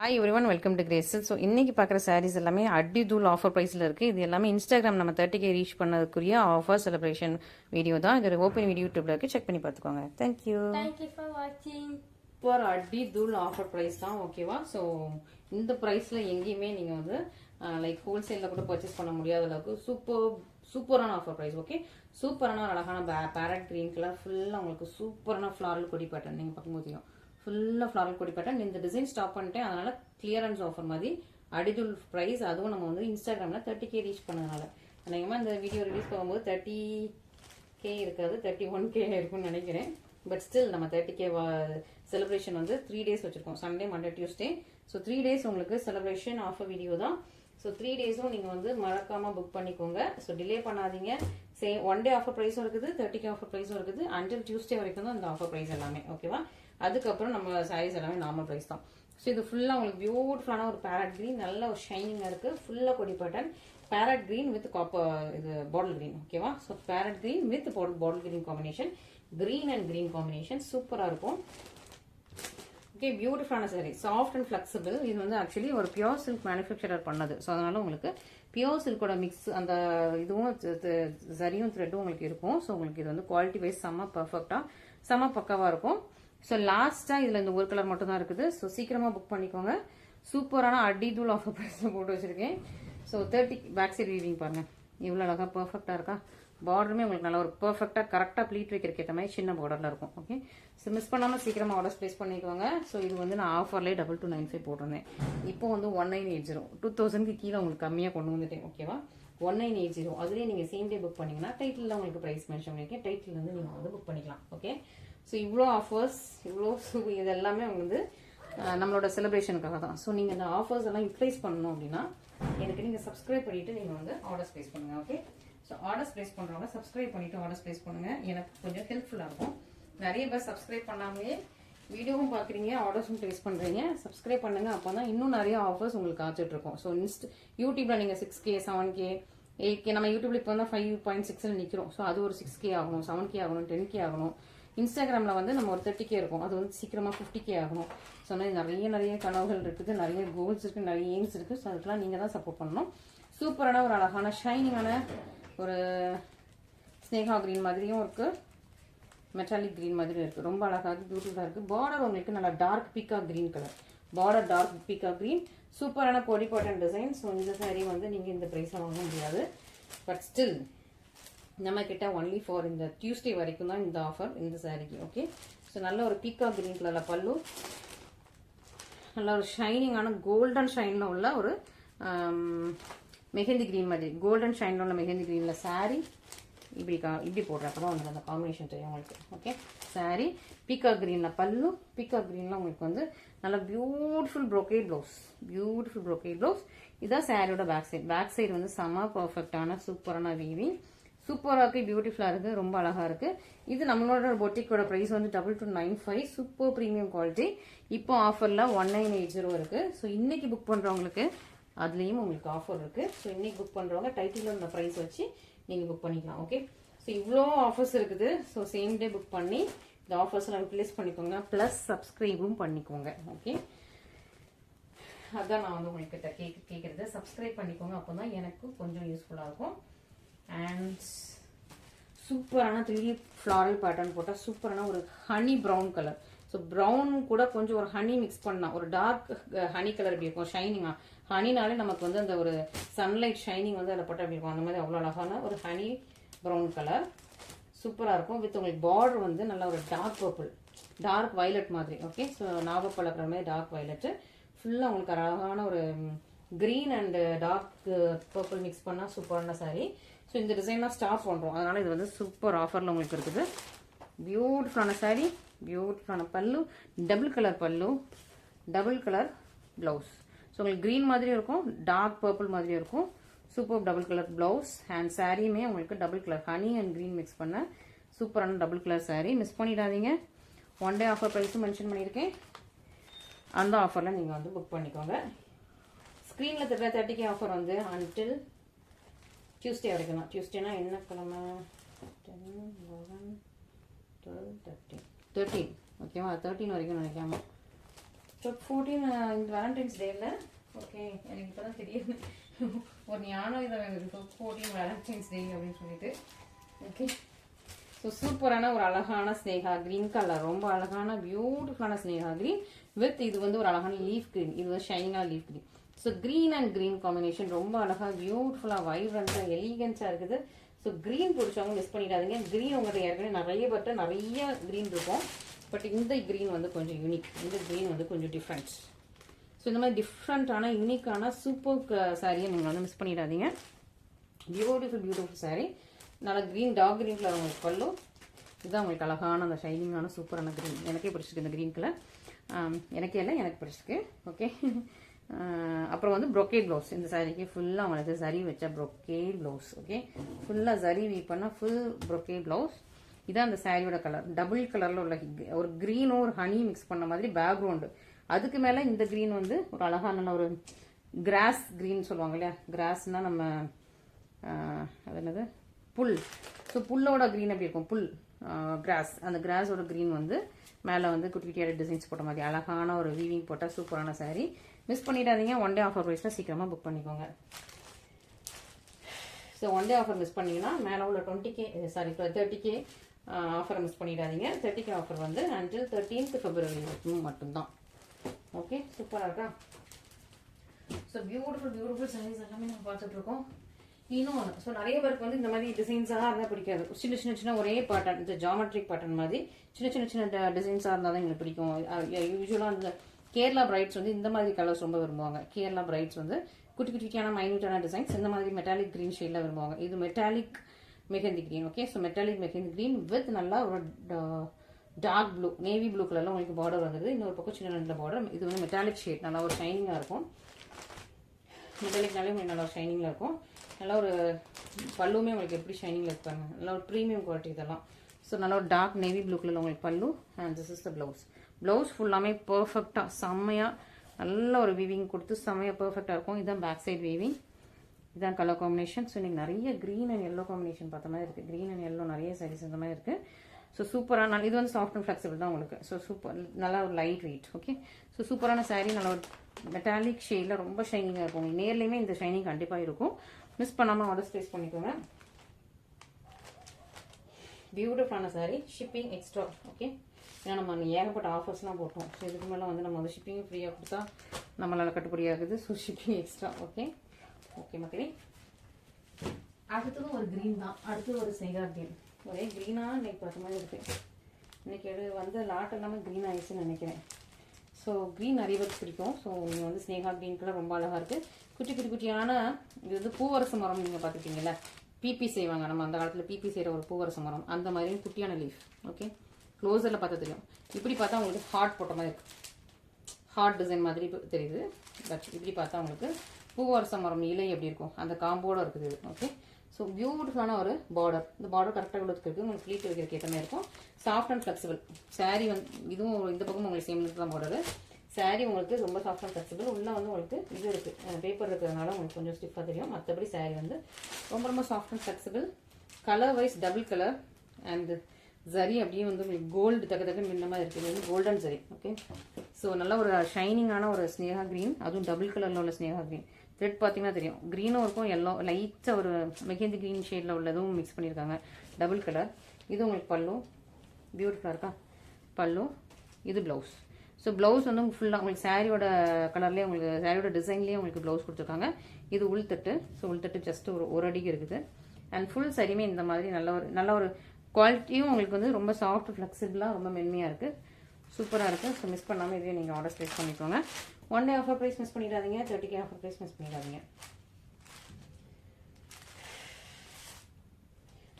Hi everyone, welcome to grace. So இன்றைக்கி பார்க்குற சாரீஸ் எல்லாமே அடி தூள் ஆஃபர் ப்ரைஸில் இருக்குது. இது எல்லாமே இன்ஸ்டாகிராம் நம்ம 30K ரீச் பண்ணதுக்குரிய ஆஃபர் செலிப்ரேஷன் வீடியோ தான். இது ஓப்பன் வீடியோ யூடியூப்ல இருக்குது, செக் பண்ணி பார்த்துக்கோங்க. தேங்க்யூ ஃபார் வாட்சிங். ஃபார் அடி தூள் ஆஃபர் ப்ரைஸ் தான், ஓகேவா? ஸோ இந்த ப்ரைஸில் எங்கேயுமே நீங்கள் வந்து லைக் ஹோல்சேலில் கூட பர்ச்சேஸ் பண்ண முடியாத அளவுக்கு சூப்பரான ஆஃபர் ப்ரைஸ். ஓகே, சூப்பரான அழகான பேரட் கிரீன் கலர் ஃபுல்லாக உங்களுக்கு சூப்பரான ஃப்ளாரல் கொடி பேட்டர்ன் நீங்கள் பார்க்கும்போது தெரியும். ஃபுல்லாக ஃப்ளாரல் கொடி பேட்டர்ன். இந்த டிசைன் ஸ்டாப் பண்ணிட்டேன், அதனால கிளியரன்ஸ் ஆஃபர் மாதிரி அடிதுல் ப்ரைஸ். அதுவும் நம்ம வந்து இன்ஸ்டாகிராமில் 30K ரீச் பண்ணதுனால அநேகமாக இந்த வீடியோ ரிலீஸ் பண்ணும்போது 30K இருக்காது, 31K இருக்கும்னு நினைக்கிறேன். பட் ஸ்டில் நம்ம 30K செலிப்ரேஷன் வந்து 3 days வச்சிருக்கோம், Sunday Monday Tuesday. So 3 days உங்களுக்கு செலிப்ரேஷன் ஆஃபர் வீடியோ தான். ஸோ 3 daysம் நீங்கள் வந்து மறக்காமல் புக் பண்ணிக்கோங்க. ஸோ டிலே பண்ணாதீங்க. ஒன் டே ஆஃபர் ப்ரைஸும் இருக்குது, 30K ஆஃபர் ப்ரைஸும் இருக்குது. அண்டில் டியூஸ்டே வரைக்கும் தான் இந்த ஆஃபர் ப்ரைஸ் எல்லாமே, ஓகேவா? அதுக்கப்புறம் நம்ம சாரீஸ் எல்லாமே நார்மல் ப்ரைஸ் தான். ஸோ இது ஃபுல்லாக உங்களுக்கு பியூட்டிஃபுல்லான ஒரு பேரட் கிரீன், நல்ல ஒரு ஷைனிங்காக இருக்குது. ஃபுல்லாக கொடி pattern, farad green with copper இது பாட்டில் கிரீன், ஓகேவா? So farad green with bottle green combination, green and green combination சூப்பராக இருக்கும். ஓகே, பியூட்டிஃபுல்லான சாரி, சாஃப்ட் அண்ட் ஃபிளெக்சிபிள். இது வந்து ஆக்சுவலி ஒரு பியோர் சில்க் மேனுஃபேக்சரர் பண்ணது. ஸோ அதனால உங்களுக்கு பியோர் சில்கோட மிக்ஸ் அந்த இதுவும் சரியும் த்ரெட்டும் உங்களுக்கு இருக்கும். ஸோ உங்களுக்கு இது வந்து குவாலிட்டி வைஸ் செம்ம பர்ஃபெக்டாக செம்ம பக்காவாக இருக்கும். ஸோ லாஸ்ட்டாக இதில் இந்த ஒரு கலர் மட்டும் தான் இருக்குது. ஸோ சீக்கிரமாக புக் பண்ணிக்கோங்க. சூப்பரான அடி தூள் ஆஃபர் ப்ரைஸில் போட்டு வச்சுருக்கேன். ஸோ 30 பேக் சைட் வீவிங் பாருங்கள், இவ்வளோ அழகாக பர்ஃபெக்டாக இருக்கா? பார்டருமே உங்களுக்கு நல்ல ஒரு பர்ஃபெக்டாக கரெக்டாக ப்ளீட் வைக்கிறதுக்கு ஏற்ற மாதிரி சின்ன பார்டரில் இருக்கும். ஓகே, ஸோ மிஸ் பண்ணாமல் சீக்கிரமாக ஆர்டர்ஸ் ப்ளேஸ் பண்ணிக்கோங்க. ஸோ இது வந்து நான் ஆஃபர்லேயே 2295 போட்டிருந்தேன். இப்போ வந்து 1980, 2000க்கு கீழே உங்களுக்கு கம்மியாக கொண்டு வந்துட்டேன், ஓகேவா? 1980 அதுலேயே நீங்கள் சேம் டே புக் பண்ணிங்கன்னா டைட்டிலில் உங்களுக்கு ப்ரைஸ் மென்ஷன் பண்ணியிருக்கேன், டைட்டில் வந்து நீங்கள் வந்து புக் பண்ணிக்கலாம். ஓகே, ஸோ இவ்வளோ ஆஃபர்ஸ், இவ்வளோ இது எல்லாமே வந்து நம்மளோட செலிப்ரேஷனுக்காக தான். ஸோ நீங்கள் இந்த ஆஃபர்ஸ் எல்லாம் யூட்டிலைஸ் பண்ணணும் அப்படின்னா எனக்கு நீங்கள் சப்ஸ்கிரைப் பண்ணிவிட்டு நீங்கள் வந்து ஆர்டர்ஸ் ப்ளேஸ் பண்ணுங்கள். ஓகே, ஸோ ஆர்டர்ஸ் ப்ளேஸ் பண்ணுறவங்க சப்ஸ்கிரைப் பண்ணிவிட்டு ஆர்டர்ஸ் ப்ளேஸ் பண்ணுங்கள், எனக்கு கொஞ்சம் ஹெல்ப்ஃபுல்லாக இருக்கும். நிறைய பேர் சப்ஸ்கிரைப் பண்ணாமே வீடியோவும் பார்க்குறீங்க, ஆர்டர்ஸும் ப்ளேஸ் பண்ணுறீங்க. சப்ஸ்கிரைப் பண்ணுங்கள், அப்போ தான் இன்னும் நிறைய ஆஃபர்ஸ் உங்களுக்கு காத்துட்ருக்கோம். ஸோ யூடியூப்பில் நீங்கள் 6K 7K 8K, நம்ம யூடியூப்ல இப்போ வந்து 5.6 நிற்கிறோம். ஸோ அது ஒரு 6K ஆகணும், 7K ஆகணும், 10K ஆகணும். இன்ஸ்டாகிராமில் வந்து நம்ம ஒரு 30K இருக்கும், அது வந்து சீக்கிரமாக 50K ஆகணும். ஸோ நிறைய கனவுகள் இருக்குது, நிறைய கோல்ஸ் இருக்குது, நிறைய எய்ம்ஸ் இருக்குது. ஸோ அதுக்கெல்லாம் நீங்கள் தான் சப்போர்ட் பண்ணணும். சூப்பரான ஒரு அழகான ஷைனிங்கான ஒரு ஸ்னேகா கிரீன் மாதிரியும் இருக்குது, மெட்டாலிக் கிரீன் மாதிரியும் இருக்குது. ரொம்ப அழகாக பியூட்டிஃபுல்லாக இருக்குது. பார்டர் உங்களுக்கு நல்லா டார்க் பீக்கா கிரீன் கலர், பார்டர் டார்க் பீக்கா கிரீன், சூப்பரான கொடி பாட்டன் டிசைன். ஸோ இந்த சாரீ வந்து நீங்கள் இந்த ப்ரைஸில் வாங்க முடியாது. பட் ஸ்டில் நம்ம கிட்ட ஒன்லி ஃபார் இந்த டியூஸ்டே வரைக்கும் தான் இந்த ஆஃபர் இந்த சாரிக்கு. ஓகே, ஸோ நல்ல ஒரு பீக்கா கிரீன் கலரில் பல்லு, நல்ல ஒரு ஷைனிங்கான கோல்டன் ஷைனில் உள்ள ஒரு மெஹந்தி கிரீன் மாதிரி, கோல்டன் ஷைனில் உள்ள மெஹந்தி கிரீனில் சாரி இப்படி போடுறப்ப தான் வந்து அந்த காம்பினேஷன் தெரியும் உங்களுக்கு. ஓகே, சாரி பீக்கா கிரீனில் பல்லு, பீக்கா கிரீனில் உங்களுக்கு வந்து நல்ல beautiful brocade blouse, beautiful brocade blouse. இதுதான் சாரியோட பேக் சைடு வந்து செம்ம பர்ஃபெக்டான சூப்பரான வீவிங், சூப்பராக இருக்குது, பியூட்டிஃபுல்லாக இருக்குது, ரொம்ப அழகாக இருக்குது. இது நம்மளோட பொட்டிக்கோட ப்ரைஸ் வந்து 2295, சூப்பர் ப்ரீமியம் குவாலிட்டி. இப்போ ஆஃபரில் 1980 இருக்குது. ஸோ இன்றைக்கி புக் பண்ணுறவங்களுக்கு அதுலேயும் உங்களுக்கு ஆஃபர் இருக்குது. ஸோ இன்றைக்கி புக் பண்ணுறவங்க டைட்டிலில் இந்த ப்ரைஸ் வச்சு நீங்கள் புக் பண்ணிக்கலாம். ஓகே, ஸோ இவ்வளோ ஆஃபர்ஸ் இருக்குது. ஸோ சேம் டே புக் பண்ணி இந்த ஆஃபர்ஸ்லாம் யூட்டிலைஸ் பண்ணிக்கோங்க, ப்ளஸ் சப்ஸ்கிரைபும் பண்ணிக்கோங்க. ஓகே, அதான் நான் வந்து உங்களுக்கு கேட்குறது, சப்ஸ்கிரைப் பண்ணிக்கோங்க, அப்போ தான் எனக்கு கொஞ்சம் யூஸ்ஃபுல்லாக இருக்கும். அண்ட் சூப்பரான 3D ஃப்ளாரல் பேட்டர்ன் போட்டால் சூப்பரான ஒரு honey brown colour. So brown கூட கொஞ்சம் ஒரு ஹனி மிக்ஸ் பண்ணலாம், ஒரு டார்க் ஹனி கலர் இப்படி இருக்கும், ஷைனிங்காக. ஹனினாலே நமக்கு வந்து அந்த ஒரு சன்லைட் ஷைனிங் வந்து அதில் போட்டால் அப்படி இருக்கும். அந்த மாதிரி அவ்வளோ அழகான ஒரு ஹனி ப்ரௌன் கலர் சூப்பராக இருக்கும். வித் உங்களுக்கு பார்டர் வந்து நல்ல ஒரு டார்க் பர்பிள், டார்க் வயலட் மாதிரி. ஓகே, ஸோ நாகப்பழக்கிற மாதிரி டார்க் வயலட்டு ஃபுல்லாக உங்களுக்கு அழகான ஒரு green and dark purple mix பண்ணால் சூப்பரான சாரீ. ஸோ இந்த டிசைன்லாம் ஸ்டாப் பண்ணுறோம், அதனால் இது வந்து சூப்பர் ஆஃபரில் உங்களுக்கு இருக்குது. பியூட்டிஃபுல்லான சாரீ, பியூட்டிஃபுல்லான பல்லு, டபுள் கலர் பல்லு, டபுள் கலர் ப்ளவுஸ். ஸோ உங்களுக்கு க்ரீன் மாதிரியும் இருக்கும், டார்க் பர்பிள் மாதிரியும் இருக்கும். Super double colour blouse and சாரியுமே உங்களுக்கு double colour honey and green mix பண்ண சூப்பரான டபுள் கலர் சாரீ. மிஸ் பண்ணிடாதீங்க. ஒன் டே ஆஃபர் ப்ரைஸும் மென்ஷன் பண்ணியிருக்கேன், அந்த ஆஃபரில் நீங்கள் வந்து புக் பண்ணிக்கோங்க. ஸ்க்ரீனில் 30K ஆஃபர் வந்து அன்டில் டியூஸ்டே வரைக்கும் தான். டியூஸ்டேனா என்ன கிழமை? 10, 11, 12, 13, ஓகேவா? 13 வரைக்கும் நினைக்காம ஃபெப் 14 இந்த வேலண்டைன்ஸ் டேல. ஓகே, எனக்கு இப்போ தான் தெரியுது ஒரு ஞானம் இதை ஃபெப் 14 வேலண்டைன்ஸ் டே அப்படின்னு சொல்லிட்டு. ஓகே, ஸோ சூப்பரான ஒரு அழகான ஸ்னேகா கிரீன் கலர், ரொம்ப அழகான பியூட்டிஃபுல்லான ஸ்னேகா கிரீன் வித் இது வந்து ஒரு அழகான லீஃப் கிரீன். இது வந்து ஷைனிங்கான leaf green. So green and green combination ரொம்ப அழகாக பியூட்டிஃபுல்லாக வைப்ரண்ட்டாக எலிகன்ஸாக இருக்குது. ஸோ கிரீன் பிடிச்சவங்க மிஸ் பண்ணிடாதீங்க. கிரீன் உங்கள்கிட்ட ஏற்கனவே நிறைய கிரீன் இருக்கும். பட் இந்த கிரீன் வந்து கொஞ்சம் யூனிக். இந்த கிரீன் வந்து கொஞ்சம் டிஃப்ரெண்ட். ஸோ இந்த மாதிரி டிஃப்ரெண்ட்டான யூனிக்கான சூப்பர் சாரியை நீங்கள் வந்து மிஸ் பண்ணிடாதீங்க. பியூட்டிஃபுல் சாரீ. நல்லா க்ரீன், டார்க் க்ரீன் கலர் உங்களுக்கு பல்லு. இதுதான் உங்களுக்கு அழகான அந்த ஷைனிங்கான சூப்பரான க்ரீன். எனக்கே பிடிச்சிருக்கு இந்த க்ரீன் கலர். எனக்கே இல்லை, எனக்கு பிடிச்சிருக்கு. ஓகே, அப்புறம் வந்து ப்ரொக்கேட் ப்ளவுஸ். இந்த சாரிக்கு ஃபுல்லாக உங்களுக்கு சரி வச்ச ப்ரொக்கேட் ப்ளவுஸ். ஓகே, ஃபுல்லாக சரி வீ பண்ணால் ஃபுல் ப்ரொக்கேட் ப்ளவுஸ். இதான் அந்த சாரியோட கலர். டபுள் கலரில் உள்ள ஒரு க்ரீனும் ஒரு ஹனி மிக்ஸ் பண்ண மாதிரி பேக்ரவுண்டு. அதுக்கு மேலே இந்த க்ரீன் வந்து ஒரு அழகான ஒரு கிராஸ் க்ரீன் சொல்லுவாங்க இல்லையா. கிராஸ்னா நம்ம அது என்னது, புல். ஸோ புல்லோட க்ரீன் எப்படி இருக்கும், புல் கிராஸ். அந்த கிராஸோட க்ரீன் வந்து மேலே வந்து குட்டி குட்டியான டிசைன்ஸ் போட்ட மாதிரி அழகான ஒரு வீவிங் போட்ட சூப்பரான சாரீ. மிஸ் பண்ணிடாதீங்க. ஒன் டே ஆஃபர் ப்ரைஸில் சீக்கிரமாக புக் பண்ணிக்கோங்க. So one day offer miss பண்ணிங்கன்னா மேலே உள்ள 20K 30K ஆஃபரை மிஸ் பண்ணிடாதீங்க. 30K ஆஃபர் வந்து until 13th February மட்டும்தான். ஓகே, சூப்பராக இருக்கா. ஸோ பியூட்டிஃபுல் சாரீஸ் எல்லாமே நம்ம பார்த்துட்ருக்கோம். இன்னும் ஒன்று, ஸோ நிறைய பேருக்கு வந்து இந்த மாதிரி டிசைன்ஸாக இருந்தால் பிடிக்காது. சின்ன ஒரே பேட்டர்ன், இந்த ஜாமெட்ரிக் பேட்டர்ன் மாதிரி சின்ன டிசைன்ஸாக இருந்தால் தான் எங்களுக்கு பிடிக்கும். யூஸ்வலாக அந்த கேரளா பிரைட்ஸ் வந்து இந்த மாதிரி கலர்ஸ் ரொம்ப விரும்புவாங்க. கேரளா பிரைட்ஸ் வந்து குட்டியான மைன்யூட்டான டிசைன்ஸ் இந்த மாதிரி மெட்டாலிக் க்ரீன் ஷேடில் விரும்புவாங்க. இது metallic mehndi green. Okay, so metallic mehndi green with நல்லா ஒரு டார்க் ப்ளூ, நேவி ப்ளூ கலரில் உங்களுக்கு பார்டர் வந்துடுது. இன்னொரு பக்கம் சின்ன பார்டர். இது வந்து மெட்டாலிக் ஷேட், நல்லா ஒரு ஷைனிங்காக இருக்கும். மெட்டாலிக்னாலே உங்களுக்கு நல்லா ஒரு ஷைனிங்கில் இருக்கும். நல்லா ஒரு பல்லுமே உங்களுக்கு எப்படி ஷைனிங்கில் இருப்பாங்க. நல்லா ஒரு ப்ரீமியம் குவாலிட்டி இதெல்லாம். ஸோ நல்லா ஒரு டார்க் நேவி ப்ளூ கலரில் உங்களுக்கு பல்லு. And this is the blouse. Blouse ஃபுல்லாமே பர்ஃபெக்டாக செம்மையாக நல்ல ஒரு வீவிங் கொடுத்து செம்மையாக பர்ஃபெக்டாக இருக்கும். இதுதான் பேக் சைட் வீவிங். இதுதான் கலர் காம்பினேஷன். ஸோ நீங்கள் நிறைய க்ரீன் அண்ட் எல்லோ காம்பினேஷன் பார்த்த மாதிரி இருக்குது. க்ரீன் அண்ட் எல்லோ நிறைய சாரீஸ் இந்த மாதிரி இருக்குது. ஸோ சூப்பரான, இது வந்து சாஃப்ட் அண்ட் ஃப்ளெக்சிபிள் தான் உங்களுக்கு. ஸோ சூப்பர், நல்லா ஒரு லைட் வெயிட். ஓகே, ஸோ சூப்பரான சாரீ. நல்லா ஒரு மெட்டாலிக் ஷேடில் ரொம்ப ஷைனிங்காக இருக்கும். நேர்லேயுமே இந்த ஷைனிங் கண்டிப்பாக இருக்கும். மிஸ் பண்ணாமல் ஆர்டர் ப்ளேஸ் பண்ணிக்கோங்க. பியூட்டிஃபுல்லான சாரீ. Shipping extra. ஓகே, ஏன்னா நம்ம ஏகப்பட்ட ஆஃபர்ஸ்லாம் போட்டோம். ஸோ இதுக்கு மேலே வந்து நம்ம வந்து ஷிப்பிங் ஃப்ரீயாக கொடுத்தா நம்மளால் கட்டுப்படி ஆகுது. So shipping extra. ஓகே மக்களே, அடுத்ததும் ஒரு க்ரீன் தான். அடுத்தது ஒரு ஸ்னேகா க்ரீன். ஒரே க்ரீனாக இன்னைக்கு பார்த்த மாதிரி இருக்குது. இன்றைக்கி வந்து லாட் எல்லாமே க்ரீன் ஆகிடுச்சுன்னு நினைக்கிறேன். ஸோ க்ரீன் நிறைய பேருக்கு பிடிக்கும். ஸோ நீங்கள் வந்து ஸ்னேகா க்ரீன் கலர் ரொம்ப அழகாக இருக்குது. குட்டியான இது வந்து பூவரச மரம். நீங்கள் பார்த்துருக்கீங்களா, பிபி செய்வாங்க நம்ம அந்த காலத்தில். பிபி செய்கிற ஒரு பூவரச மரம் அந்த மாதிரி குட்டியான லீஃப். ஓகே, க்ளோஸரில் பார்த்தா தெரியும். இப்படி பார்த்தா உங்களுக்கு ஹார்ட் போட்ட மாதிரி இருக்குது. ஹார்ட் டிசைன் மாதிரி தெரியுது. பட் இப்படி பார்த்தா உங்களுக்கு பூவரச மரம் இலை எப்படி இருக்கும் அந்த காம்போடு இருக்குது இது. ஓகே, ஸோ பியூட்டிஃபுல்லான ஒரு பார்டர். இந்த பார்டர் கரெக்டாக இவ்வளோத்துக்கு இருக்குது. உங்களுக்கு ஃப்ளீட் வைக்கிறதுக்கு ஏற்ற மாதிரி இருக்கும். சாஃப்ட் அண்ட் ஃப்ளெக்சிபிள் சாரீ வந்து இதுவும் இந்த பக்கம் உங்களுக்கு சேம் தான் பார்டரு. சாரீ உங்களுக்கு ரொம்ப சாஃப்ட் அண்ட் ஃப்ளெக்சிபிள். உள்ளே வந்து உங்களுக்கு இது இருக்குது, பேப்பர் இருக்கிறதுனால உங்களுக்கு கொஞ்சம் ஸ்டிஃபாக தெரியும். மற்றபடி சாரீ வந்து ரொம்ப soft and flexible. Colour wise double colour. And zari அப்படியே வந்து உங்களுக்கு கோல்டு தக்க மின்ன மாதிரி இருக்குது. இது வந்து கோல்டன் ஜரி. ஓகே, ஸோ நல்ல ஒரு ஷைனிங்கான ஒரு ஸ்னேகா க்ரீன். அதுவும் டபுள் கலரில் உள்ள ஸ்னேகா க்ரீன். த்ரெட் பார்த்தீங்கன்னா தெரியும். க்ரீனும் இருக்கும், எல்லோ லைட்டாக ஒரு மெஹந்தி க்ரீன் ஷேடில் உள்ளதும் மிக்ஸ் பண்ணியிருக்காங்க. Double colour. இது உங்களுக்கு பல்லு. பியூட்டிஃபுல்லாக இருக்கா பல்லு. இது ப்ளவுஸ். ஸோ ப்ளவுஸ் வந்து ஃபுல்லாக உங்களுக்கு சாரியோட கலர்லேயே, உங்களுக்கு சாரியோட டிசைன்லேயே உங்களுக்கு ப்ளவுஸ் கொடுத்துருக்காங்க. இது உள்தட்டு. ஸோ உள்தட்டு ஜஸ்ட் ஒரு அடிக்கு இருக்குது. அண்ட் ஃபுல் சாரியுமே இந்த மாதிரி நல்ல ஒரு குவாலிட்டியும் உங்களுக்கு வந்து ரொம்ப சாஃப்ட் ஃப்ளெக்சிபிளாக ரொம்ப மென்மையாக இருக்குது. சூப்பராக இருக்குது. ஸோ மிஸ் பண்ணாமல் இதே நீங்கள் ஆர்டர் ப்ளேஸ் பண்ணிக்கோங்க. One day offer price miss பண்ணிடாதீங்க. 30K ஆஃபர் ப்ரைஸ் மிஸ் பண்ணிடாதீங்க.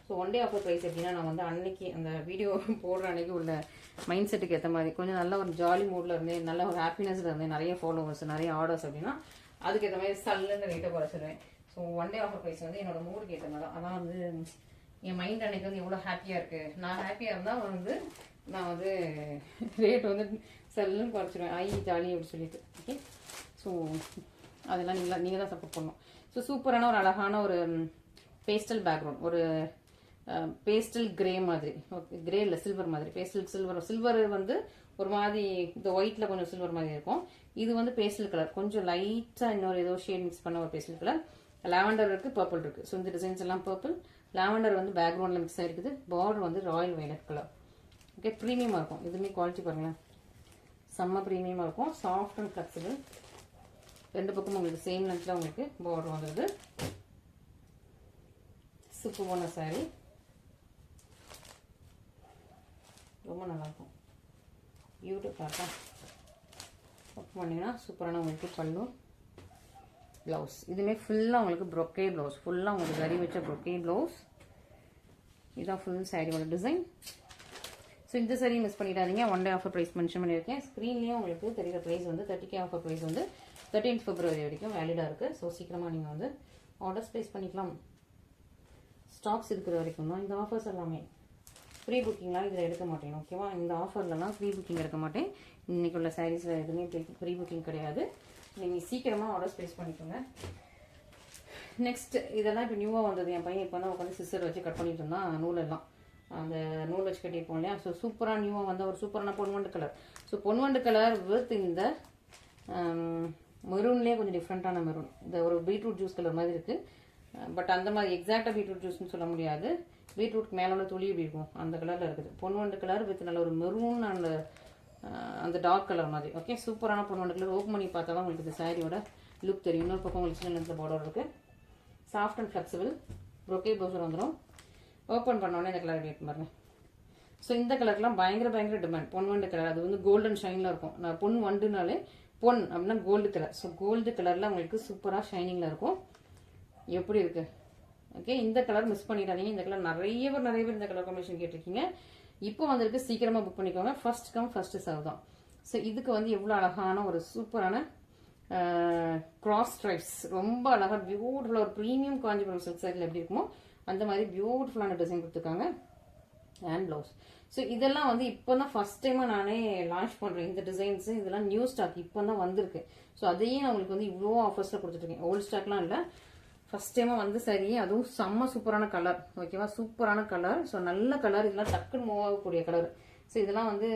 So one day offer price எப்படின்னா, நான் வந்து அன்னைக்கு அந்த வீடியோ போடுற அன்னைக்கு உள்ள மைண்ட் செட்டுக்கு ஏற்ற மாதிரி கொஞ்சம் நல்ல ஒரு ஜாலி மூடில் இருந்தேன், நல்ல ஒரு ஹாப்பினஸில் இருந்தேன், நிறைய ஃபாலோவர்ஸ் நிறைய ஆர்டர்ஸ் அப்படின்னா அதுக்கேற்ற மாதிரி சல்லுன்னு ரேட்டை குறைச்சிடுவேன். So one day offer price வந்து என்னோட மூடுக்கு ஏற்ற மாதிரி தான். அதான் வந்து என் மைண்ட் அன்னைக்கு வந்து எவ்வளோ ஹாப்பியாக இருக்குது. நான் ஹாப்பியாக இருந்தால் வந்து நான் வந்து ரேட் வந்து சல்லுன்னு குறைச்சிடுவேன். ஜாலி அப்படின்னு சொல்லிட்டு. ஓகே, ஸோ அதெல்லாம் நீங்கள் தான் சப்போர்ட் பண்ணணும். ஸோ சூப்பரான ஒரு அழகான ஒரு பேஸ்டல் பேக்ரவுண்ட், ஒரு பேஸ்டல் கிரே மாதிரி, ஓகே கிரே இல்லை சில்வர் மாதிரி, பேஸ்டல் சில்வர் வந்து ஒரு மாதிரி இந்த ஒயிட்ல கொஞ்சம் சில்வர் மாதிரி இருக்கும். இது வந்து பேஸ்டல் கலர், கொஞ்சம் லைட்டா இன்னொரு ஏதோ ஷேட் மிக்ஸ் பண்ண ஒரு பேஸ்டல் கலர். லாவெண்டர் இருக்கு, பர்பிள் இருக்கு. ஸோ இந்த டிசைன்ஸ் எல்லாம் பர்பிள், லாவெண்டர் வந்து பேக்ரவுண்ட்ல மிக்ஸ் ஆயிருக்குது. பார்டர் வந்து ராயல் வயலட் கலர். ஓகே, ப்ரீமியமா இருக்கும். இதுமே குவாலிட்டி பாருங்களேன், செம்ம ப்ரீமியமா இருக்கும். Soft and flexible. ரெண்டு பக்கமும் உங்களுக்கு சேம் லென்த்ல உங்களுக்கு பார்டர் வந்துருது. சூப்பரான சாரி, ரொம்ப நல்லா இருக்கும். பியூட்டிஃபுல்லாக ஒர்க் பண்ணிங்கன்னா சூப்பரான உங்களுக்கு பல்லு, ப்ளவுஸ். இதுவுமே ஃபுல்லாக உங்களுக்கு ப்ரொக்கே ப்ளவுஸ், ஃபுல்லாக உங்களுக்கு ஜரி வச்ச ப்ரொக்கே ப்ளவுஸ். இதுதான் ஃபுல் சாரியோட டிசைன். ஸோ இந்த சாரி மிஸ் பண்ணிடாதீங்க. One day offer price mention பண்ணியிருக்கேன். ஸ்க்ரீன்லேயும் உங்களுக்கு தெரியுற ப்ரைஸ் வந்து 30K ஆஃபர் ப்ரைஸ் வந்து 13th February வரைக்கும் வேலிடாக இருக்குது. ஸோ சீக்கிரமாக நீங்கள் வந்து ஆர்டர்ஸ் ப்ளேஸ் பண்ணிக்கலாம். ஸ்டாக்ஸ் இருக்கிற வரைக்கும் தான் இந்த ஆஃபர்ஸ் எல்லாமே. ப்ரீ புக்கிங்லாம் இதில் எடுக்க மாட்டேன், ஓகேவா? இந்த ஆஃபர்லலாம் ப்ரீ புக்கிங் எடுக்க மாட்டேன். இன்றைக்கி உள்ள சாரீஸில் எதுவுமே ப்ரீ புக்கிங் கிடையாது. நீங்கள் சீக்கிரமாக ஆர்டர்ஸ் ப்ளேஸ் பண்ணிக்கோங்க. நெக்ஸ்ட் இதெல்லாம் இப்போ நியூவாக வந்தது. என் பையன் இப்போ தான் உட்காந்து சிஸ்டர் வச்சு கட் பண்ணிட்டு இருந்தான் நூலெல்லாம். அந்த நூல் வச்சு கட்டியிருப்போம் இல்லையா? ஸோ சூப்பராக நியூவாக வந்த ஒரு சூப்பரான பொன்வண்டு colour. So Ponvandu colour with இந்த மெரூன்லேயே கொஞ்சம் டிஃப்ரெண்ட்டான மெரூன். இந்த ஒரு பீட்ரூட் ஜூஸ் கலர் மாதிரி இருக்குது. பட் அந்த மாதிரி எக்ஸாக்டாக பீட்ரூட் ஜூஸ்ன்னு சொல்ல முடியாது. பீட்ரூட் மேலே உள்ள துளி எப்படி இருக்கும் அந்த கலரில் இருக்குது. பொன்வண்டு கலர் வித் நல்ல ஒரு மெரூன் அண்ட் அந்த டார்க் கலர் மாதிரி. ஓகே, சூப்பரான பொன்வண்டு கலர். ஓப்பன் பண்ணி பார்த்தா தான் உங்களுக்கு இந்த சாரியோட லுக் தெரியும். இன்னொரு பக்கம் உங்களுக்கு சின்ன லென்த்தில் பார்டர் இருக்குது. சாஃப்ட் அண்ட் ஃப்ளெக்சிபிள் ப்ரோக்கே ப்ளவுஸர் வந்துடும். ஓப்பன் பண்ணோடனே இந்த கலர் எடுத்து பாருங்க. ஸோ இந்த கலர்லாம் பயங்கர டிமாண்ட். பொன்வண்டு கலர் அது வந்து கோல்டன் ஷைனில் இருக்கும். நான் பொன் வண்டுனாலே பொன் அப்படின்னா கோல்டு கலர். ஸோ கோல்டு கலரில் உங்களுக்கு சூப்பராக ஷைனிங்கில் இருக்கும். எப்படி இருக்குது? ஓகே, இந்த கலர் மிஸ் பண்ணிடாதீங்க. இந்த கலர் நிறைய பேர் இந்த கலர் காம்பினேஷன் கேட்டிருக்கீங்க. இப்போ வந்திருக்கு, சீக்கிரமாக புக் பண்ணிக்கோங்க. ஃபர்ஸ்ட் கம் ஃபர்ஸ்ட் சர்வ் தான். ஸோ இதுக்கு வந்து எவ்வளோ அழகான ஒரு சூப்பரான கிராஸ் ஸ்ட்ரைப்ஸ், ரொம்ப அழகாக பியூட்டிஃபுல்லாக ஒரு ப்ரீமியம் காஞ்சிபுரம் சில்க் சாரியில் எப்படி இருக்குமோ அந்த மாதிரி பியூட்டிஃபுல்லான டிசைன் கொடுத்துருக்காங்க. And blouse. ஸோ இதெல்லாம் வந்து இப்போ தான் ஃபர்ஸ்ட் டைமாக நானே லான்ச் பண்ணுறேன். இந்த டிசைன்ஸ் இதெல்லாம் நியூ ஸ்டாக் இப்போ தான் வந்திருக்கு. ஸோ அதையே நான் உங்களுக்கு வந்து இவ்வளோ ஆஃபர்ஸில் கொடுத்துட்ருக்கேன். ஓல்டு ஸ்டாக்லாம் இல்லை, ஃபர்ஸ்ட் டைமாக வந்து சரி. அதுவும் செம்ம சூப்பரான கலர், ஓகேவா? சூப்பரான கலர். ஸோ நல்ல கலர், இதெல்லாம் டக்குன்னு மூவ் ஆகக்கூடிய கலர். ஸோ இதெல்லாம் வந்து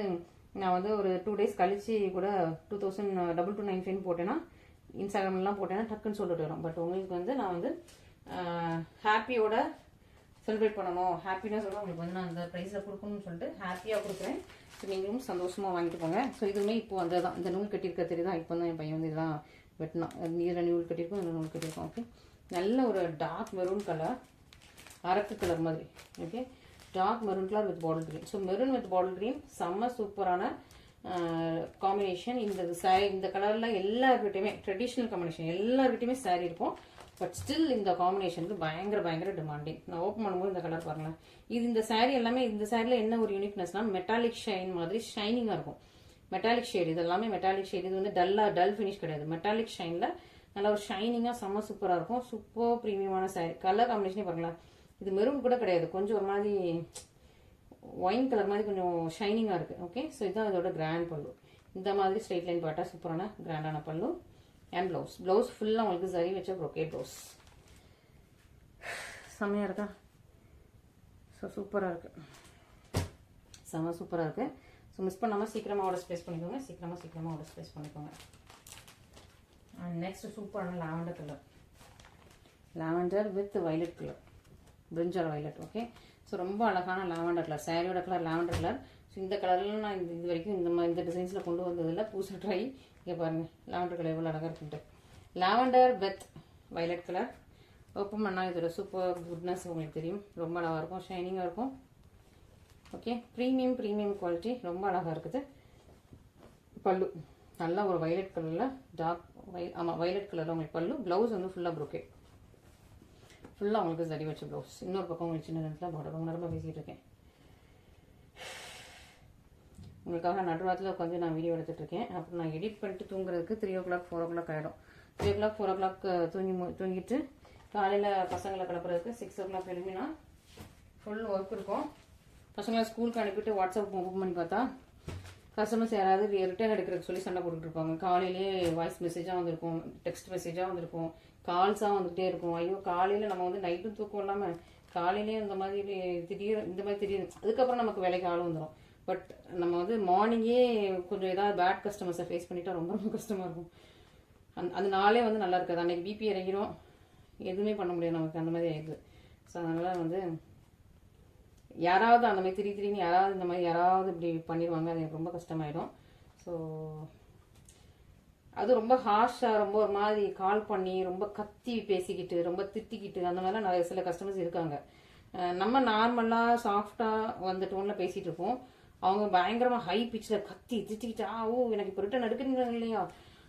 நான் வந்து ஒரு 2 days கழிச்சு கூட 2299 போட்டேன்னா இன்ஸ்டாகிராம்லாம் போட்டேன்னா டக்குன்னு சொல்லிட்டு வரும். பட் உங்களுக்கு வந்து நான் வந்து ஹாப்பியோட செலிப்ரேட் பண்ணணும், ஹாப்பினஸோட உங்களுக்கு வந்து நான் அந்த ப்ரைஸில் கொடுக்கணும்னு சொல்லிட்டு ஹாப்பியாக கொடுக்குறேன். ஸோ நீங்களும் சந்தோஷமாக வாங்கிட்டு போங்க. ஸோ இதுவுமே இப்போ வந்து தான் இந்த நூல் கட்டியிருக்க தெரியுதான். இப்போ தான் என் பையன் வந்து இதெல்லாம் வெட்டினான். இதில் நூல் கட்டியிருக்கோம், இதில் நூல் கட்டியிருக்கோம். ஓகே, நல்ல ஒரு டார்க் மெரூன் கலர், அரக்கு கலர் மாதிரி. Okay, dark maroon colour with bottle green. So maroon with bottle green செம்ம சூப்பரான காம்பினேஷன். இந்த சாரி இந்த கலரில் எல்லாருக்கிட்டையுமே ட்ரெடிஷ்னல் காம்பினேஷன், எல்லாருக்கிட்டையுமே சாரி இருக்கும். பட் ஸ்டில் இந்த காம்பினேஷனுக்கு பயங்கர டிமாண்டிங். நான் ஓப்பன் பண்ணும்போது இந்த கலர் பாருங்களேன். இது இந்த சாரி எல்லாமே, இந்த சாரியில் என்ன ஒரு யூனிக்னஸ்னா மெட்டாலிக் ஷைன் மாதிரி ஷைனிங்காக இருக்கும். மெட்டாலிக் ஷேட், இது எல்லாமே மெட்டாலிக் ஷேட். இது வந்து டல் ஃபினிஷ் கிடையாது. மெட்டாலிக் ஷைனில் நல்லா ஒரு ஷைனிங்காக செம்ம சூப்பராக இருக்கும். சூப்பர் ப்ரீமியமான சாரி. கலர் காம்பினேஷனே பாருங்களேன். இது மெரூன் கூட கிடையாது, கொஞ்சம் ஒரு மாதிரி ஒயின் கலர் மாதிரி கொஞ்சம் ஷைனிங்காக இருக்குது. ஓகே, ஸோ இதுதான் இதோட கிராண்ட் பல்லு. இந்த மாதிரி ஸ்ட்ரெயிட் லைன் பாட்டா சூப்பரான கிராண்டான பல்லு. அண்ட் ப்ளவுஸ் ஃபுல்லாக உங்களுக்கு சரி வச்ச ப்ரோக்கே ப்ளவுஸ். செம்மையாக இருக்கா? ஸோ சூப்பராக இருக்குது, செம்ம சூப்பராக இருக்குது. ஸோ மிஸ் பண்ணாமல் சீக்கிரமாக ஆர்டர்ஸ் ப்ளேஸ் பண்ணிக்கோங்க. சீக்கிரமாக ஆர்டர்ஸ் ப்ளேஸ் பண்ணிக்கோங்க. அண்ட் நெக்ஸ்ட் சூப்பரான lavender colour, lavender with violet colour, brinjal violet. Okay, so ரொம்ப அழகான லாவெண்டர் கலர். சாரியோட கலர் லாவெண்டர் கலர். ஸோ இந்த கலர்லாம் நான் இது வரைக்கும் இந்த டிசைன்ஸில் கொண்டு வந்ததில்லை, புதுசாக ட்ரை. இங்கே பாருங்கள் லாவெண்டர் கலர் எவ்வளோ அழகாக இருக்குன்ட்டு. Lavender with violet colour. Open பண்ணால் இதோட சூப்பர் குட்னஸ் உங்களுக்கு தெரியும். ரொம்ப அழகாக இருக்கும், ஷைனிங்காக இருக்கும். ஓகே, ப்ரீமியம் குவாலிட்டி, ரொம்ப அழகாக இருக்குது. பல்லு நல்லா ஒரு வைலட் கலரில் டார்க் வைலட் கலரில் உங்களுக்கு பல்லு. ப்ளவுஸ் வந்து ஃபுல்லாக ப்ரோக்கே, ஃபுல்லாக உங்களுக்கு சரி வச்ச ப்ளவுஸ். இன்னொரு பக்கம் உங்களுக்கு சின்ன நேரத்தில் பார்டர். ரொம்ப நேரமாக பேசிகிட்டு இருக்கேன். உங்களுக்காக நடுவாரத்தில் உட்காந்து நான் வீடியோ எடுத்துகிட்ருக்கேன். அப்புறம் நான் எடிட் பண்ணிட்டு தூங்குறதுக்கு 3 o'clock 4 o'clock ஆகிடும். 3 o'clock 4 o'clock தூங்கிட்டு காலையில் பசங்களை கிளப்புறதுக்கு 6 o'clock எழுப்பினா ஃபுல் ஒர்க் இருக்கும். பசங்களை ஸ்கூலுக்கு அனுப்பிட்டு வாட்ஸ்அப் ஓப்பன் பண்ணி பார்த்தா கஸ்டமர்ஸ் யாராவது ரிட்டர்ன் எடுக்கிறதுக்கு சொல்லி சண்டை போட்டுட்டு இருப்பாங்க. காலையிலே வாய்ஸ் மெசேஜாக வந்திருக்கும், டெக்ஸ்ட் மெசேஜாக வந்திருக்கும், கால்ஸாக வந்துகிட்டே இருக்கும். ஐயோ, காலையில் நம்ம வந்து நைட்டும் தூக்கம் இல்லாமல் காலையிலேயே இந்த மாதிரி திடீர்னு அதுக்கப்புறம் நமக்கு வேலைக்கு ஆள் வந்துடும். பட் நம்ம வந்து மார்னிங்கே கொஞ்சம் ஏதாவது பேட் கஸ்டமர்ஸை ஃபேஸ் பண்ணிட்டா ரொம்ப ரொம்ப கஷ்டமாக இருக்கும். அந்த நாளே வந்து நல்லா இருக்காது. அன்றைக்கி பிபி இறங்கிடும், எதுவுமே பண்ண முடியாது நமக்கு, அந்த மாதிரி ஆயிடுது. ஸோ அதனால் வந்து யாராவது அந்த மாதிரி திடீர்னு யாராவது இந்த மாதிரி யாராவது இப்படி பண்ணிடுவாங்க, அது எனக்கு ரொம்ப கஷ்டமாயிடும். ஸோ அது ரொம்ப ஹார்ஷாக ரொம்ப ஒரு மாதிரி கால் பண்ணி ரொம்ப கத்தி பேசிக்கிட்டு ரொம்ப திட்டிக்கிட்டு அந்த மாதிரிலாம் நிறைய சில கஸ்டமர்ஸ் இருக்காங்க. நம்ம நார்மலாக சாஃப்டாக வந்து டோனில் பேசிகிட்டு இருப்போம், அவங்க பயங்கரமாக ஹை பிச்சில் கத்தி திட்டிக்கிட்டு எனக்கு இப்போ ரிட்டன் எடுக்கிறீங்களா இல்லையா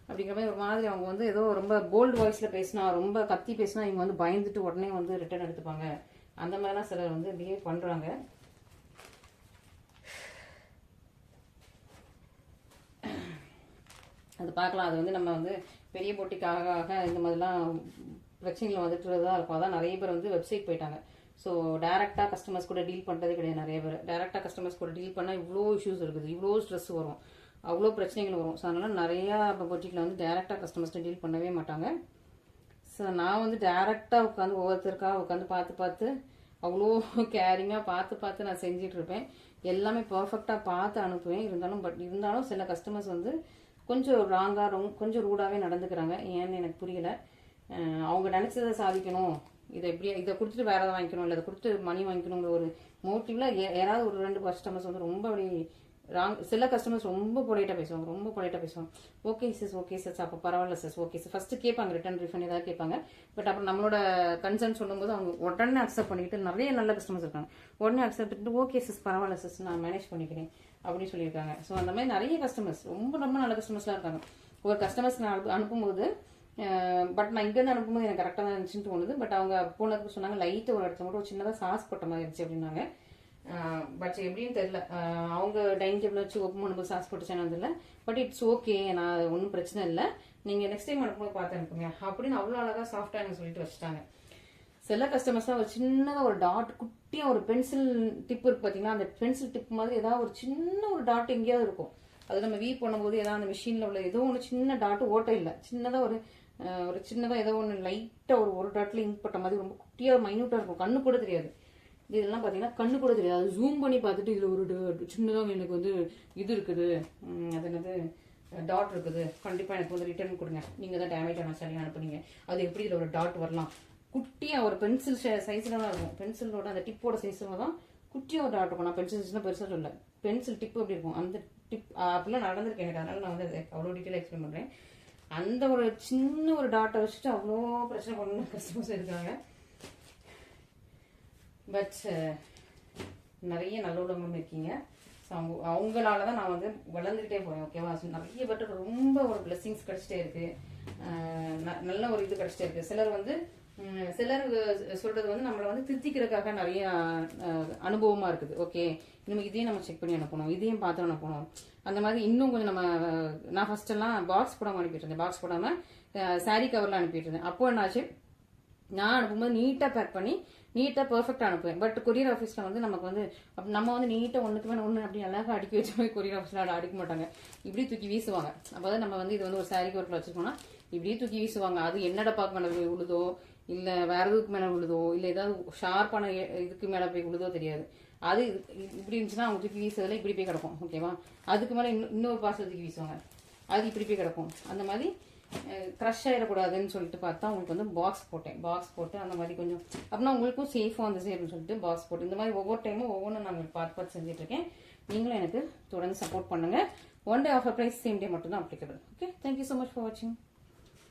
அப்படிங்கிற மாதிரி ஒரு மாதிரி அவங்க வந்து ஏதோ ரொம்ப போல்டு வாய்ஸில் பேசினா, ரொம்ப கத்தி பேசினா இவங்க வந்து பயந்துட்டு உடனே வந்து ரிட்டன் எடுத்துப்பாங்க. அந்த மாதிரிலாம் சிலர் வந்து பிஹேவ் பண்ணுறாங்க. அது பார்க்கலாம். அது வந்து நம்ம வந்து பெரிய போட்டிக்காக இந்த மாதிரிலாம் பிரச்சனைகள் வந்துட்டு தான் இருக்கும். அதான் நிறைய பேர் வந்து வெப்சைட் போயிட்டாங்க. ஸோ டேரெக்டாக கஸ்டமர்ஸ் கூட டீல் பண்ணுறதே கிடையாது. நிறைய பேர் டேரெக்டாக கஸ்டமர்ஸ் கூட டீல் பண்ணால் இவ்வளோ இஷ்யூஸ் இருக்குது, இவ்வளோ ஸ்ட்ரெஸ் வரும், அவ்வளோ பிரச்சனைகள் வரும். ஸோ அதனால் நிறையா பொட்டிக்கில் வந்து டேரெக்டாக கஸ்டமர்ஸ்ட்டு டீல் பண்ணவே மாட்டாங்க. ஸோ நான் வந்து டேரெக்டாக உட்காந்து ஒவ்வொருத்தருக்காக உட்காந்து பார்த்து அவ்வளோ கேரிங்காக பார்த்து நான் செஞ்சிட்ருப்பேன். எல்லாமே பர்ஃபெக்டாக பார்த்து அனுப்புவேன். இருந்தாலும் சில கஸ்டமர்ஸ் வந்து கொஞ்சம் ராங்காக கொஞ்சம் ரூடாகவே நடந்துக்கிறாங்க. ஏன்னு எனக்கு புரியல. அவங்க நினச்சதை சாதிக்கணும், இதை கொடுத்துட்டு வேறு எதாவது வாங்கிக்கணும், இல்லை இதை கொடுத்து மணி வாங்கிக்கணுங்கிற ஒரு மோட்டிவில் யாராவது ஒரு 2 கஸ்டமர்ஸ் வந்து ரொம்ப அப்படி சில கஸ்டமர்ஸ் ரொம்ப பொலைட்டாக பேசுவாங்க. ஓகே சிஸ் அப்போ பரவாயில்ல சிஸ், ஓகே சார் ஃபஸ்ட்டு கேட்பாங்க, ரிட்டன் ரிஃபண்ட் ஏதாவது கேட்பாங்க. பட் அப்புறம் நம்மளோட கன்சர்ன் சொல்லும்போது அவங்க உடனே அக்செப்ட் பண்ணிக்கிட்டு நிறைய நல்ல கஸ்டமர்ஸ் இருக்காங்க. உடனே அக்செப்ட் பண்ணிட்டு ஓகே சிஸ் பரவாயில்ல சிஸ் நான் மேனேஜ் பண்ணிக்கிறேன் அப்படின்னு சொல்லியிருக்காங்க. ஸோ அந்த மாதிரி நிறைய கஸ்டமர்ஸ் ரொம்ப நல்ல கஸ்டமர்ஸ்லாம் இருக்காங்க. ஒரு கஸ்டமர்ஸ் நான் அனுப்பும்போது பட் நான் இங்கேருந்து அனுப்பும்போது எனக்கு கரெக்டாக தான் இருந்துச்சுன்னு தோணுது. பட் அவங்க போனதுக்கு சொன்னாங்க லைட்டாக ஒரு இடத்துல மட்டும் ஒரு சின்னதாக சாஸ் போட்ட மாதிரி இருந்துச்சு அப்படின்னாங்க. பட் எப்படின்னு தெரியல, அவங்க டைனிங் டேபிள் வச்சு ஓப்பன் பண்ணும்போது சாஸ் போட்டுச்சேன்னு தெரியல. பட் இட்ஸ் ஓகே, நான் ஒன்றும் பிரச்சனை இல்லை, நீங்கள் நெக்ஸ்ட் டைம் அனுப்பும்போது பார்த்து அனுப்புங்க அப்படின்னு அவ்வளோ அழகாக சாஃப்டாக எனக்கு சொல்லிட்டு வச்சுட்டாங்க. சில கஸ்டமர்ஸ்லாம் ஒரு சின்னதாக ஒரு டாட் குட்டியாக ஒரு பென்சில் டிப் இருக்கு பார்த்தீங்கன்னா, அந்த பென்சில் டிப் மாதிரி ஏதாவது ஒரு சின்ன ஒரு டாட் எங்கேயாவது இருக்கும். அது நம்ம வீ பண்ணும்போது ஏதாவது அந்த மிஷினில் உள்ள ஏதோ ஒன்று சின்ன டாட்டு ஓட்டை இல்லை, சின்னதாக ஒரு சின்னதாக ஏதோ ஒன்று லைட்டாக ஒரு டாட்டில் இங்க் பட்ட மாதிரி ரொம்ப குட்டியாக மைன்யூட்டாக இருக்கும், கண்ணு கூட தெரியாது. இதெல்லாம் பார்த்தீங்கன்னா கண்ணு கூட தெரியாது. அது ஜூம் பண்ணி பார்த்துட்டு இதில் ஒரு சின்னதாக எனக்கு வந்து இது இருக்குது, அது என்னது டாட் இருக்குது, கண்டிப்பாக எனக்கு வந்து ரிட்டர்ன் கொடுங்க, நீங்கள் தான் டேமேஜ் ஆன சரியாக அனுப்புனீங்க, அது எப்படி இதில் ஒரு டாட் வரலாம், குட்டியாக ஒரு பென்சில் சைஸில் தான் இருக்கும். பென்சிலோட அந்த டிப்போட சைஸில் தான் குட்டியாக ஒரு டாட் இருக்கும். நான் பென்சில் சைஸ்லாம் பெருசாக சொல்ல, பென்சில் டிப்பு அப்படி இருக்கும். அந்த டிப் அப்படிலாம் நடந்திருக்கேன் எனக்கு. அதனால நான் வந்து அவ்வளோ டீட்டெயிலாக எக்ஸ்பிளைன் பண்ணுறேன். அந்த ஒரு சின்ன ஒரு டாட்டை வச்சுட்டு அவ்வளோ பிரச்சனை பண்ணணும் கஸ்டமர்ஸ் இருக்காங்க. பட் நிறைய நல்ல உள்ளவங்களும் இருக்கீங்க. ஸோ அவங்களால தான் நான் வந்து வளர்ந்துக்கிட்டே போகிறேன். ஓகேவா? ஸோ நிறைய பேர் ரொம்ப ஒரு பிளெஸிங்ஸ் கிடச்சிட்டே இருக்குது, நல்ல ஒரு இது கிடச்சிட்டே இருக்குது. சிலர் சொல்றது வந்து நம்மளை வந்து திருத்திக்கிறதுக்காக நிறைய அனுபவமாக இருக்குது. ஓகே, நமக்கு இதையும் நம்ம செக் பண்ணி அனுப்பணும், இதையும் பார்த்து அனுப்பணும். அந்த மாதிரி இன்னும் கொஞ்சம் நான் ஃபர்ஸ்டெல்லாம் பாக்ஸ் போடாமல் அனுப்பிட்டு இருந்தேன், பாக்ஸ் போடாமல் சாரீ கவரில் அனுப்பிட்டு இருந்தேன். அப்போ என்னாச்சு, நான் அனுப்பும்போது நீட்டாக பேக் பண்ணி நீட்டாக பர்ஃபெக்டாக அனுப்புவேன். பட் கொரியர் ஆஃபீஸில் வந்து நமக்கு வந்து நம்ம வந்து நீட்டாக ஒன்றுக்கு மேலே ஒன்று அப்படி அழகாக அடுக்கி வச்ச மாதிரி கொரியர் ஆஃபீஸில் அடிக்க மாட்டாங்க, இப்படி தூக்கி வீசுவாங்க. அப்போ தான் நம்ம வந்து இது வந்து ஒரு சாரீ கவரில் வச்சுருக்கோம்னா இப்படியே தூக்கி வீசுவாங்க. அது என்னடா பார்க்க மேலே விழுதோ, இல்லை வேற எதுக்கு மேலே விழுதோ, இல்லை ஏதாவது ஷார்ப்பான இதுக்கு மேலே போய் விழுதோ தெரியாது. அது இப்படி இருந்துச்சுன்னா அவங்க தூக்கி வீசுறதுல இப்படி போய் கிடக்கும். ஓகேவா? அதுக்கு மேலே இன்னொரு பார்சல் தூக்கி வீசுவாங்க, அது இப்படி போய் கிடக்கும். அந்த மாதிரி க்ரஷ் ஆகிடக்கூடாதுன்னு சொல்லிட்டு பார்த்தா உங்களுக்கு வந்து பாக்ஸ் போட்டு அந்த மாதிரி கொஞ்சம் அப்படின்னா உங்களுக்கும் சேஃபாக வந்துச்சு அப்படின்னு சொல்லிட்டு பாக்ஸ் போட்டு இந்த மாதிரி ஒவ்வொரு டைமும் ஒவ்வொன்றும் நான் உங்களுக்கு பார்த்து செஞ்சுட்டு இருக்கேன். நீங்களும் எனக்கு தொடர்ந்து சப்போர்ட் பண்ணுங்க. 1 day offer price same day மட்டும் தான் applicable. Okay, thank you so much for வாட்சிங்.